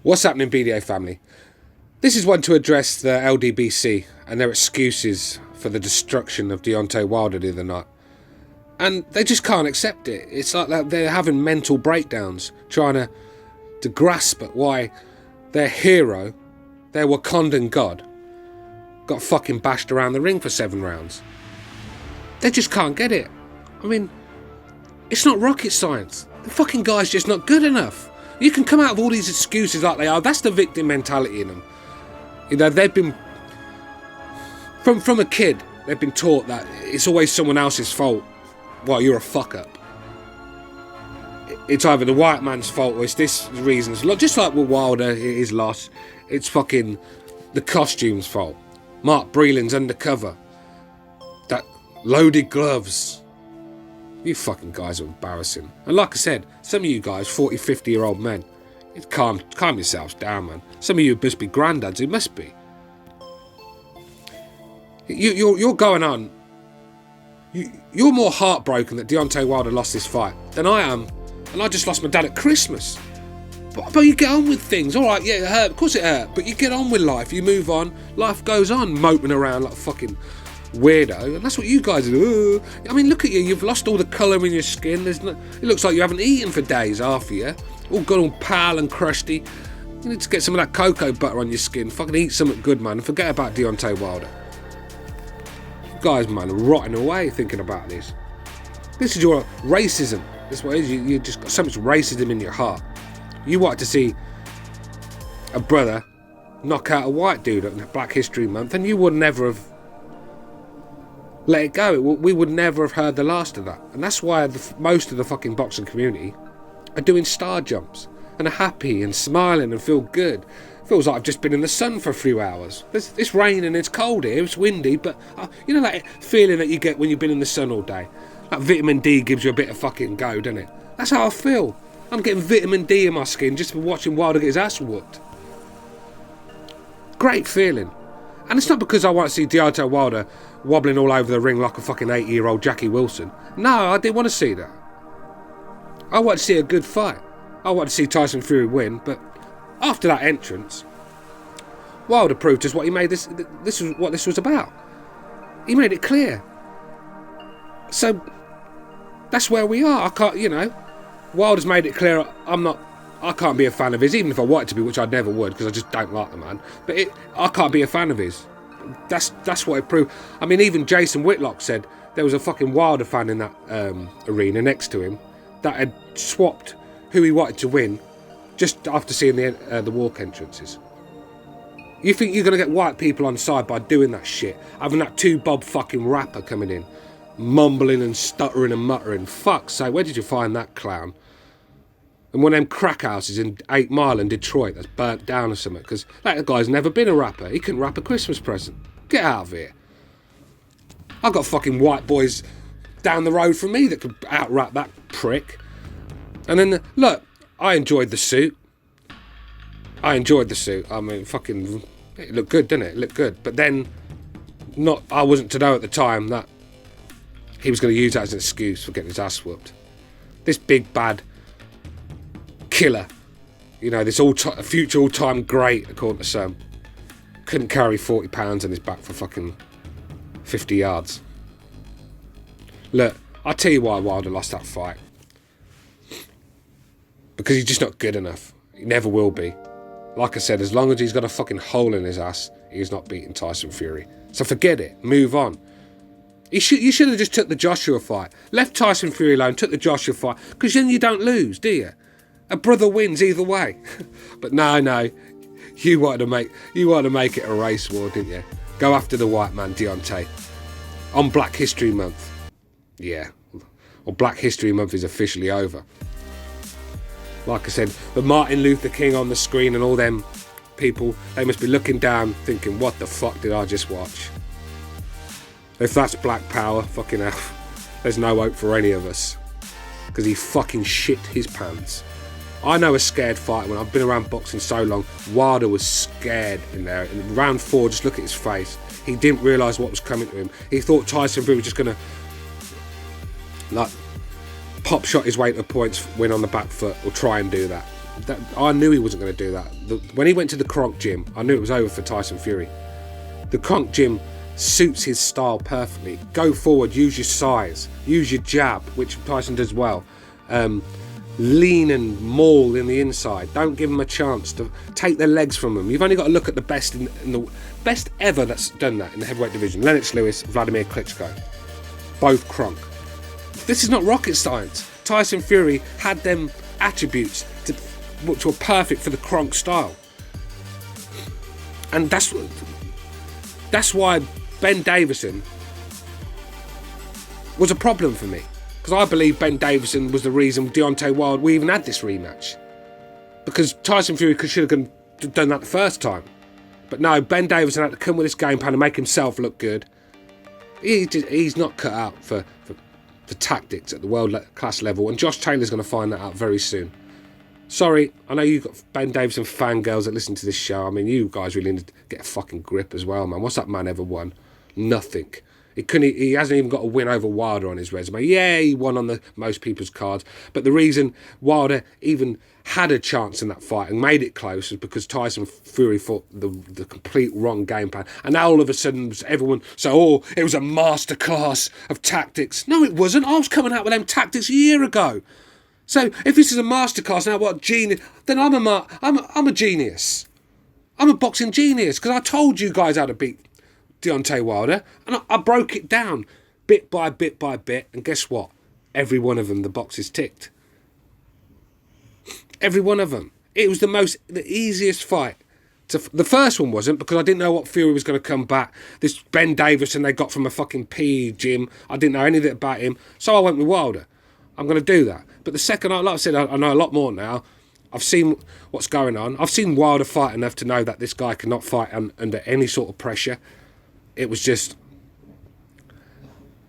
What's happening, BDA family? This is one to address the LDBC and their excuses for the destruction of Deontay Wilder the other night. And they just can't accept it. It's like they're having mental breakdowns, trying to grasp at why their hero, their Wakandan god, got fucking bashed around the ring for 7 rounds. They just can't get it. I mean, it's not rocket science. The fucking guy's just not good enough. You can come out with all these excuses like they are. That's the victim mentality in them. You know, they've been... From a kid, they've been taught that it's always someone else's fault while you're a fuck-up. It's either the white man's fault or it's this reasons. Just like with Wilder, his loss, it's fucking the costume's fault. Mark Breland's undercover. That loaded gloves. You fucking guys are embarrassing. And like I said, some of you guys, 40, 50-year-old men, calm yourselves down, man. Some of you must be granddads. It must be. You're going on. You're more heartbroken that Deontay Wilder lost this fight than I am. And I just lost my dad at Christmas. But you get on with things. All right, yeah, it hurt. Of course it hurt. But you get on with life. You move on. Life goes on, moping around like a fucking weirdo. And that's what you guys do. I mean, look at you. You've lost all the colour in your skin. It looks like you haven't eaten for days, half of you. All gone all pale and crusty. You need to get some of that cocoa butter on your skin. Fucking eat something good, man. And forget about Deontay Wilder. You guys, man, are rotting away thinking about this. This is your racism. This way, you just got so much racism in your heart. You wanted to see a brother knock out a white dude at Black History Month, and you would never have let it go. We would never have heard the last of that. And that's why most of the fucking boxing community are doing star jumps and are happy and smiling and feel good. Feels like I've just been in the sun for a few hours. It's raining, it's cold here, it's windy, but you know that feeling that you get when you've been in the sun all day? That vitamin D gives you a bit of fucking go, doesn't it? That's how I feel. I'm getting vitamin D in my skin just from watching Wilder get his ass whooped. Great feeling. And it's not because I want to see Deontay Wilder wobbling all over the ring like a fucking 80-year-old Jackie Wilson. No, I didn't want to see that. I want to see a good fight. I want to see Tyson Fury win, but after that entrance, Wilder proved just what he made this was what this was about. He made it clear. So that's where we are. I can't, you know, Wilder's made it clear I can't be a fan of his, even if I wanted to be, which I never would, because I just don't like the man. But I can't be a fan of his. That's what it proved. I mean, even Jason Whitlock said there was a fucking Wilder fan in that arena next to him that had swapped who he wanted to win just after seeing the walk entrances. You think you're going to get white people on side by doing that shit? Having that 2-bob fucking rapper coming in, mumbling and stuttering and muttering. Fuck's sake, where did you find that clown? And one of them crack houses in 8 Mile in Detroit that's burnt down or something, because that guy's never been a rapper. He couldn't rap a Christmas present. Get out of here. I've got fucking white boys down the road from me that could out-rap that prick. And then, look, I enjoyed the suit. I mean, fucking, it looked good, didn't it? It looked good. But then, I wasn't to know at the time that he was going to use that as an excuse for getting his ass whooped. This big bad killer, you know, this future all-time great, according to some, couldn't carry 40 pounds on his back for fucking 50 yards. Look, I'll tell you why Wilder lost that fight. Because he's just not good enough. He never will be. Like I said, as long as he's got a fucking hole in his ass, he's not beating Tyson Fury. So forget it. Move on. You should have just took the Joshua fight. Left Tyson Fury alone, took the Joshua fight. Because then you don't lose, do you? A brother wins either way. But no. You wanted to make it a race war, didn't you? Go after the white man, Deontay. On Black History Month. Yeah. Well, Black History Month is officially over. Like I said, the Martin Luther King on the screen and all them people, they must be looking down thinking, what the fuck did I just watch? If that's black power, fucking hell, there's no hope for any of us. Because he fucking shit his pants. I know a scared fighter. When I've been around boxing so long, Wilder was scared in there. In round 4, just look at his face. He didn't realise what was coming to him. He thought Tyson Fury was just going to like pop shot his way to the points, win on the back foot, or try and do that. I knew he wasn't going to do that. When he went to the Kronk gym, I knew it was over for Tyson Fury. The Kronk gym suits his style perfectly. Go forward, use your size, use your jab, which Tyson does well. Lean and maul in the inside. Don't give him a chance to take their legs from them. You've only got to look at the best in the best ever that's done that in the heavyweight division. Lennox Lewis, Vladimir Klitschko, both Kronk. This is not rocket science. Tyson Fury had them attributes which were perfect for the Kronk style, and that's why Ben Davison was a problem for me. Because I believe Ben Davison was the reason Deontay Wilder, we even had this rematch. Because Tyson Fury should have done that the first time. But no, Ben Davison had to come with this game plan and make himself look good. He's not cut out for tactics at the world class level. And Josh Taylor's going to find that out very soon. Sorry, I know you've got Ben Davison fangirls that listen to this show. I mean, you guys really need to get a fucking grip as well, man. What's that man ever won? Nothing. He hasn't even got a win over Wilder on his resume. Yeah, he won on most people's cards. But the reason Wilder even had a chance in that fight and made it close was because Tyson Fury fought the complete wrong game plan. And now all of a sudden everyone said, oh, it was a masterclass of tactics. No, it wasn't. I was coming out with them tactics a year ago. So if this is a masterclass, now what genius? Then I'm a genius. I'm a boxing genius because I told you guys how to beat Deontay Wilder, and I broke it down bit by bit by bit, and guess what? Every one of them, the boxes ticked. Every one of them. It was the easiest fight. The first one wasn't, because I didn't know what Fury was going to come back. This Ben Davison they got from a fucking PE gym. I didn't know anything about him, so I went with Wilder. I'm going to do that. But the second, like I said, I know a lot more now. I've seen what's going on. I've seen Wilder fight enough to know that this guy cannot fight under any sort of pressure. It was just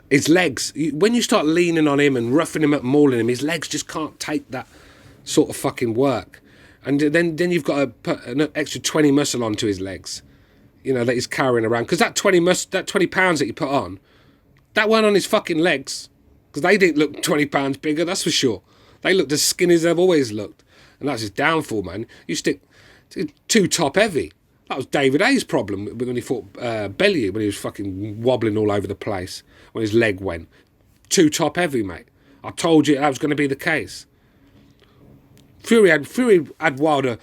his legs. When you start leaning on him and roughing him up, mauling him, his legs just can't take that sort of fucking work. And then you've got to put an extra 20 muscle onto his legs, that he's carrying around. Because that 20 pounds that you put on, that weren't on his fucking legs. Because they didn't look 20 pounds bigger, that's for sure. They looked as skinny as they've always looked. And that's his downfall, man. You stick too top heavy. That was David Hayes' problem when he fought Bellew, when he was fucking wobbling all over the place, when his leg went. Too top heavy, mate. I told you that was going to be the case. Fury had Wilder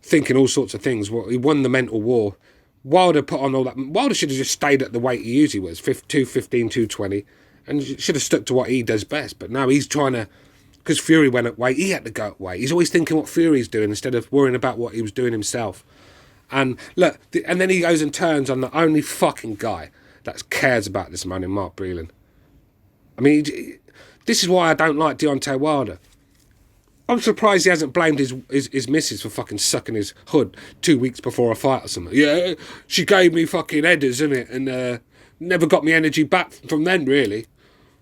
thinking all sorts of things. Well, he won the mental war. Wilder put on all that. Wilder should have just stayed at the weight he usually was, 215, 220, and should have stuck to what he does best. But now he's trying to, because Fury went at weight, he had to go at weight. He's always thinking what Fury's doing instead of worrying about what he was doing himself. And look, and then he goes and turns on the only fucking guy that cares about this man in Mark Breland. I mean, this is why I don't like Deontay Wilder. I'm surprised he hasn't blamed his missus for fucking sucking his hood 2 weeks before a fight or something. Yeah, she gave me fucking headers, innit? And never got me energy back from then, really.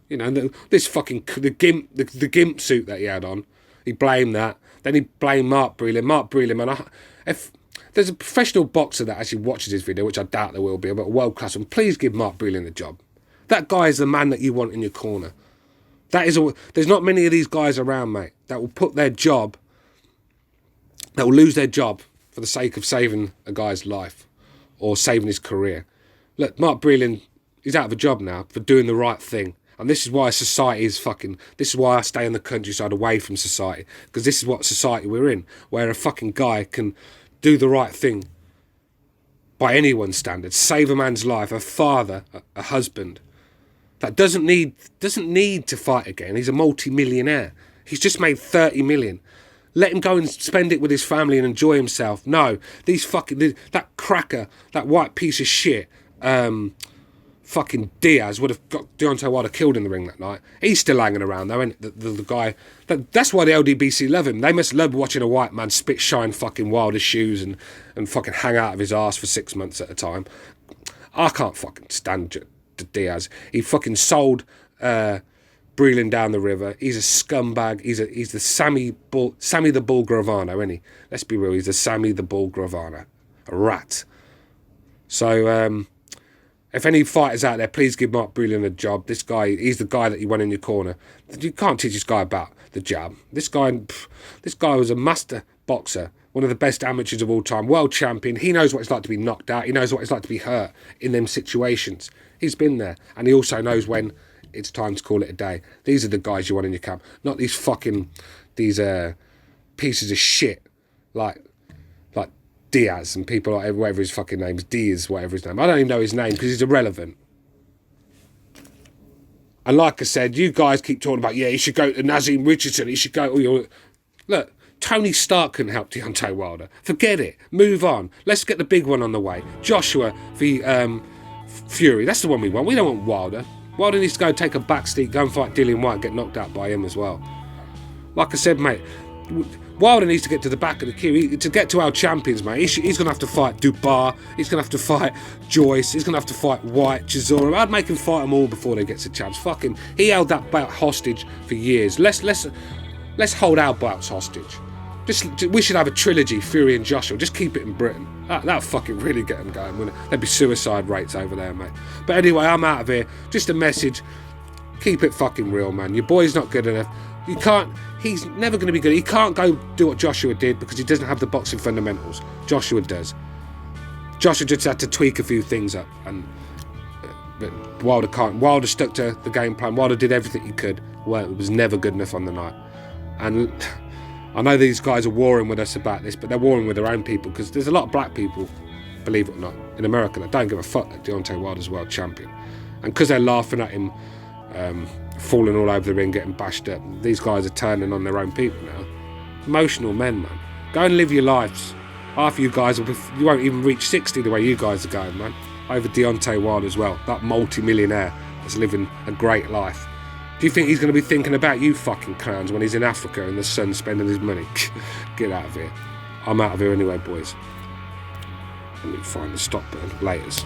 This fucking, the gimp suit that he had on, he blamed that. Then he blamed Mark Breland. Mark Breland, man, if there's a professional boxer that actually watches this video, which I doubt there will be, but a world-class one, please give Mark Breland a job. That guy is the man that you want in your corner. There's not many of these guys around, mate, that will put their job, that will lose their job for the sake of saving a guy's life or saving his career. Look, Mark Breland, he's out of a job now for doing the right thing. And this is why society is this is why I stay in the countryside away from society. Because this is what society we're in, where a fucking guy can do the right thing by anyone's standards, save a man's life, a father, a husband, that doesn't need to fight again. He's a multi-millionaire. He's just made 30 million. Let him go and spend it with his family and enjoy himself. No, that cracker, that white piece of shit, fucking Diaz would have got Deontay Wilder killed in the ring that night. He's still hanging around though, ain't it? The guy. That's why the LDBC love him. They must love watching a white man spit shine fucking Wilder's shoes and fucking hang out of his arse for 6 months at a time. I can't fucking stand Diaz. He fucking sold Breland down the river. He's a scumbag. He's the Sammy the Bull Gravano, isn't he? Let's be real. He's the Sammy the Bull Gravano, a rat. So If any fighters out there, please give Mark Breland a job. This guy, he's the guy that you want in your corner. You can't teach this guy about the jab. This guy was a master boxer, one of the best amateurs of all time, world champion. He knows what it's like to be knocked out. He knows what it's like to be hurt in them situations. He's been there, and he also knows when it's time to call it a day. These are the guys you want in your camp, not these pieces of shit like Diaz and people like whatever his fucking name is, Diaz, whatever his name. I don't even know his name because he's irrelevant. And like I said, you guys keep talking about, yeah, he should go to Nazim Richardson, he should go... Look, Tony Stark couldn't help Deontay Wilder. Forget it. Move on. Let's get the big one on the way. Joshua v Fury. That's the one we want. We don't want Wilder. Wilder needs to go take a back seat, go and fight Dillian White and get knocked out by him as well. Like I said, mate, Wilder needs to get to the back of the queue. To get to our champions, mate, he's going to have to fight Dubar. He's going to have to fight Joyce. He's going to have to fight White, Chisora. I'd make him fight them all before they get to chance. Fucking, he held that belt hostage for years. Let's hold our belts hostage. We should have a trilogy, Fury and Joshua. Just keep it in Britain. That'll fucking really get them going, wouldn't it? There'd be suicide rates over there, mate. But anyway, I'm out of here. Just a message. Keep it fucking real, man. Your boy's not good enough. You can't... He's never going to be good. He can't go do what Joshua did because he doesn't have the boxing fundamentals. Joshua does. Joshua just had to tweak a few things up, and but Wilder can't. Wilder stuck to the game plan. Wilder did everything he could. Well, it was never good enough on the night. And I know these guys are warring with us about this, but they're warring with their own people because there's a lot of black people, believe it or not, in America that don't give a fuck that Deontay Wilder's world champion. And because they're laughing at him, falling all over the ring, getting bashed up, these guys are turning on their own people now. Emotional men, man. Go and live your lives. Half of you guys you won't even reach 60 the way you guys are going, man. Over Deontay Wilder as well, that multi-millionaire that's living a great life. Do you think he's going to be thinking about you fucking clowns when he's in Africa and the sun spending his money? Get out of here. I'm out of here anyway, boys. Let me find the stop button. Laters.